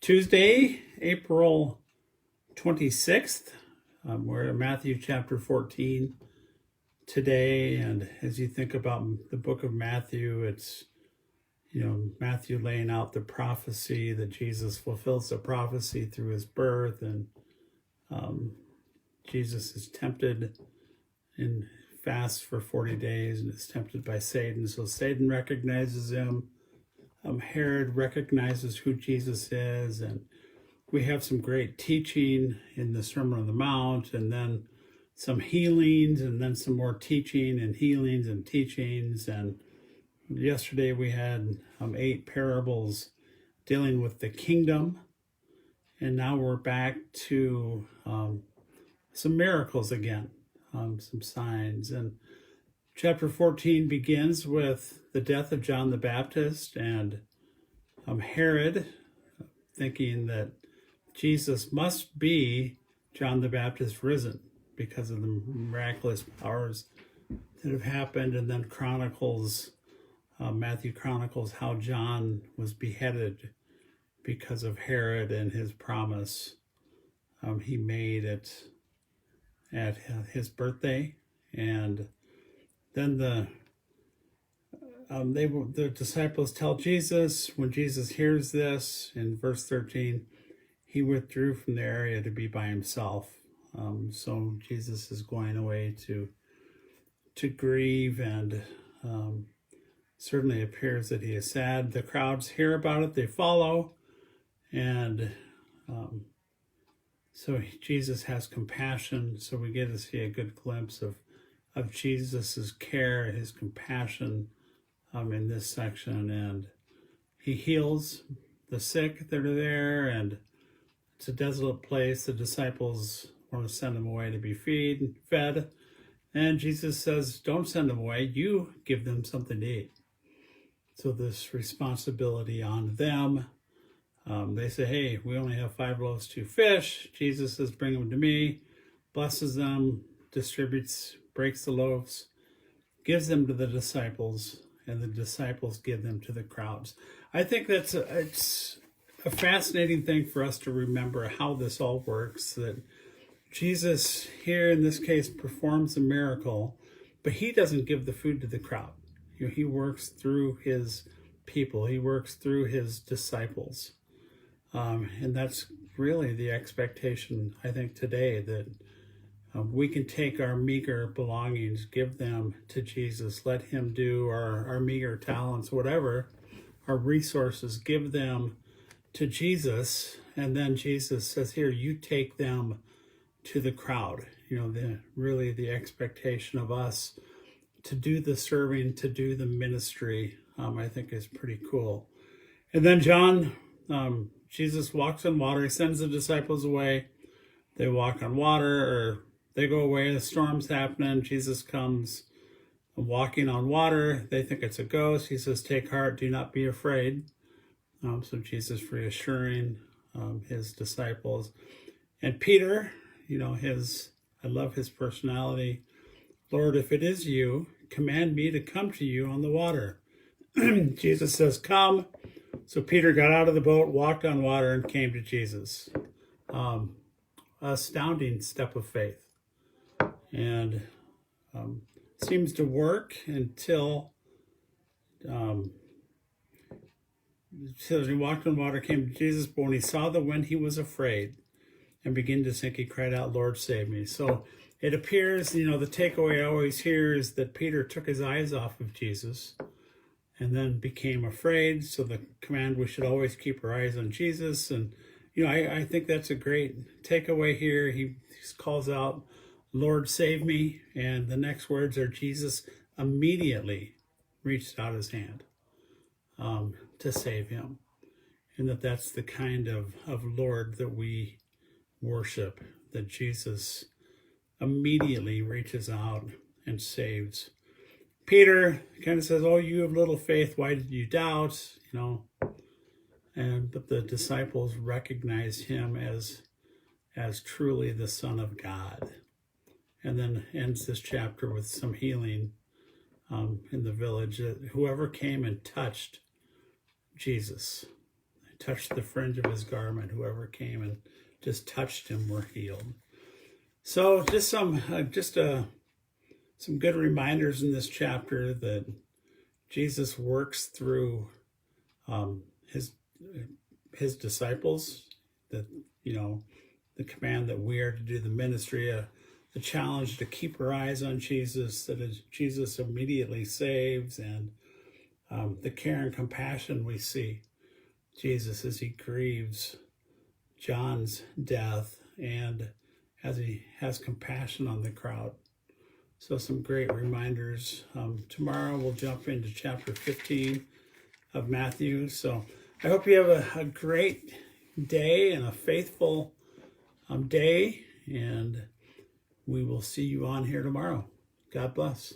Tuesday, April 26th. We're in Matthew chapter 14 today. And as you think about the book of Matthew, it's, Matthew laying out the prophecy that Jesus fulfills the prophecy through his birth. And Jesus is tempted and fasts for 40 days and is tempted by Satan. So Satan recognizes him. Herod recognizes who Jesus is, and we have some great teaching in the Sermon on the Mount, and then some healings, and then some more teaching and healings and teachings. And yesterday we had 8 parables dealing with the kingdom, and now we're back to some miracles again, some signs. And chapter 14 begins with the death of John the Baptist and Herod thinking that Jesus must be John the Baptist risen because of the miraculous powers that have happened, and then Matthew chronicles how John was beheaded because of Herod and his promise he made at his birthday. And then the disciples tell Jesus, when Jesus hears this, in verse 13, he withdrew from the area to be by himself. So Jesus is going away to grieve, and certainly appears that he is sad. The crowds hear about it, they follow, and so Jesus has compassion. So we get to see a good glimpse of Jesus's care, his compassion in this section, and he heals the sick that are there, and it's a desolate place. The disciples want to send them away to be fed, and Jesus says, don't send them away, you give them something to eat. So this responsibility on them. They say, hey, we only have 5 loaves, 2 fish. Jesus says, bring them to me, blesses them, distributes, breaks the loaves, gives them to the disciples, and the disciples give them to the crowds. I think it's a fascinating thing for us to remember how this all works, that Jesus here in this case performs a miracle, but he doesn't give the food to the crowd. He works through his people. He works through his disciples. And that's really the expectation, I think, today, that we can take our meager belongings, give them to Jesus, let him do our meager talents, whatever, our resources, give them to Jesus. And then Jesus says, here, you take them to the crowd. Really the expectation of us to do the serving, to do the ministry, I think is pretty cool. And then Jesus walks on water. He sends the disciples away. They walk on water, or they go away. The storm's happening. Jesus comes walking on water. They think it's a ghost. He says, take heart, do not be afraid. So Jesus reassuring his disciples. And Peter, I love his personality. Lord, if it is you, command me to come to you on the water. Jesus says, come. So Peter got out of the boat, walked on water, and came to Jesus. Astounding step of faith. And seems to work until he walked on water, came to Jesus, but when he saw the wind, he was afraid and began to sink. He cried out, Lord, save me. So it appears, the takeaway I always hear is that Peter took his eyes off of Jesus and then became afraid. So the command, we should always keep our eyes on Jesus. And, I think that's a great takeaway here. He calls out, Lord, save me. And the next words are, Jesus immediately reached out his hand to save him. And that's the kind of Lord that we worship, that Jesus immediately reaches out and saves. Peter kind of says, oh, you have little faith, why did you doubt? But the disciples recognize him as truly the Son of God. And then ends this chapter with some healing in the village. Whoever came and touched Jesus, touched the fringe of his garment. Whoever came and just touched him were healed. So just some good reminders in this chapter that Jesus works through his disciples, that, the command that we are to do the ministry, the challenge to keep our eyes on Jesus, that Jesus immediately saves, and the care and compassion we see Jesus as he grieves John's death and as he has compassion on the crowd. So some great reminders. Tomorrow we'll jump into chapter 15 of Matthew. So I hope you have a great day and a faithful day, and we will see you on here tomorrow. God bless.